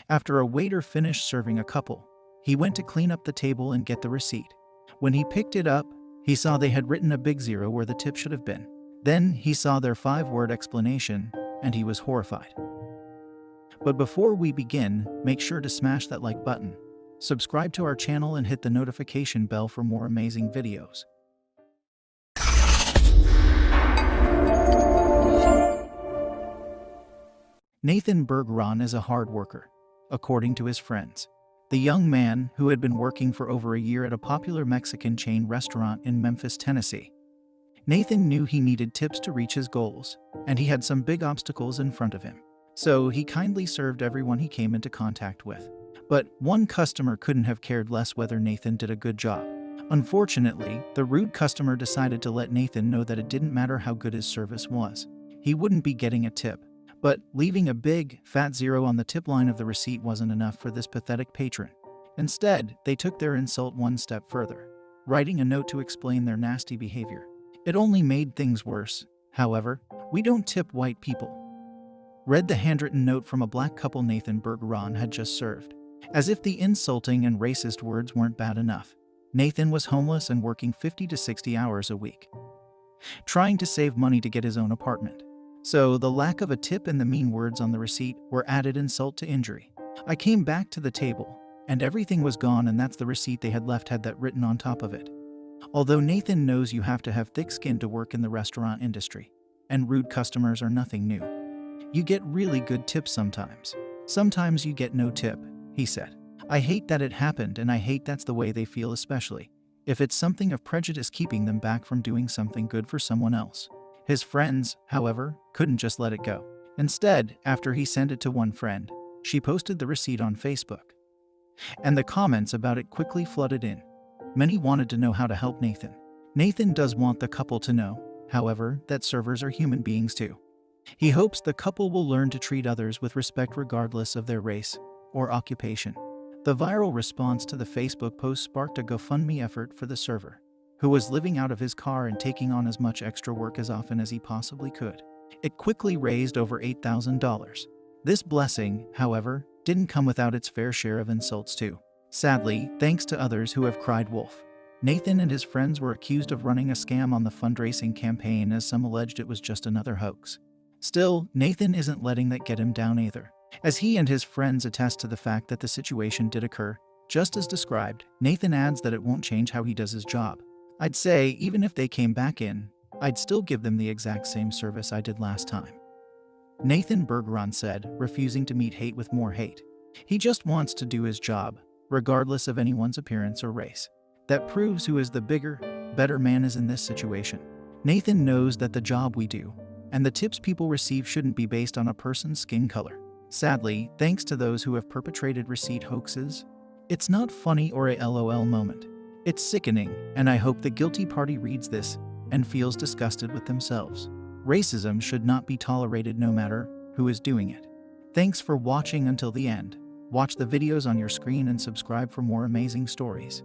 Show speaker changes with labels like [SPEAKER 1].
[SPEAKER 1] After a waiter finished serving a couple, he went to clean up the table and get the receipt. When he picked it up, he saw they had written a big zero where the tip should have been. Then he saw their 5-word explanation, and he was horrified. But before we begin, make sure to smash that like button, subscribe to our channel, and hit the notification bell for more amazing videos. Nathan Bergeron is a hard worker, according to his friends. The young man, who had been working for over a year at a popular Mexican chain restaurant in Memphis, Tennessee. Nathan knew he needed tips to reach his goals, and he had some big obstacles in front of him. So he kindly served everyone he came into contact with. But one customer couldn't have cared less whether Nathan did a good job. Unfortunately, the rude customer decided to let Nathan know that it didn't matter how good his service was. He wouldn't be getting a tip. But leaving a big, fat zero on the tip line of the receipt wasn't enough for this pathetic patron. Instead, they took their insult one step further, writing a note to explain their nasty behavior. It only made things worse. However, "We don't tip white people," read the handwritten note from a black couple Nathan Bergeron had just served. As if the insulting and racist words weren't bad enough, Nathan was homeless and working 50 to 60 hours a week, trying to save money to get his own apartment. So the lack of a tip and the mean words on the receipt were added insult to injury. "I came back to the table, and everything was gone, and that's the receipt they had left had that written on top of it." Although Nathan knows you have to have thick skin to work in the restaurant industry, and rude customers are nothing new. "You get really good tips sometimes. Sometimes you get no tip," he said. "I hate that it happened, and I hate that's the way they feel, especially if it's something of prejudice keeping them back from doing something good for someone else." His friends, however, couldn't just let it go. Instead, after he sent it to one friend, she posted the receipt on Facebook. And the comments about it quickly flooded in. Many wanted to know how to help Nathan. Nathan does want the couple to know, however, that servers are human beings too. He hopes the couple will learn to treat others with respect regardless of their race or occupation. The viral response to the Facebook post sparked a GoFundMe effort for the server, who was living out of his car and taking on as much extra work as often as he possibly could. It quickly raised over $8,000. This blessing, however, didn't come without its fair share of insults too. Sadly, thanks to others who have cried wolf, Nathan and his friends were accused of running a scam on the fundraising campaign, as some alleged it was just another hoax. Still, Nathan isn't letting that get him down either, as he and his friends attest to the fact that the situation did occur just as described. Nathan adds that it won't change how he does his job. "I'd say, even if they came back in, I'd still give them the exact same service I did last time," Nathan Bergeron said, refusing to meet hate with more hate. He just wants to do his job, regardless of anyone's appearance or race. That proves who is the bigger, better man is in this situation. Nathan knows that the job we do, and the tips people receive, shouldn't be based on a person's skin color. Sadly, thanks to those who have perpetrated receipt hoaxes, it's not funny or a LOL moment. It's sickening, and I hope the guilty party reads this and feels disgusted with themselves. Racism should not be tolerated, no matter who is doing it. Thanks for watching until the end. Watch the videos on your screen and subscribe for more amazing stories.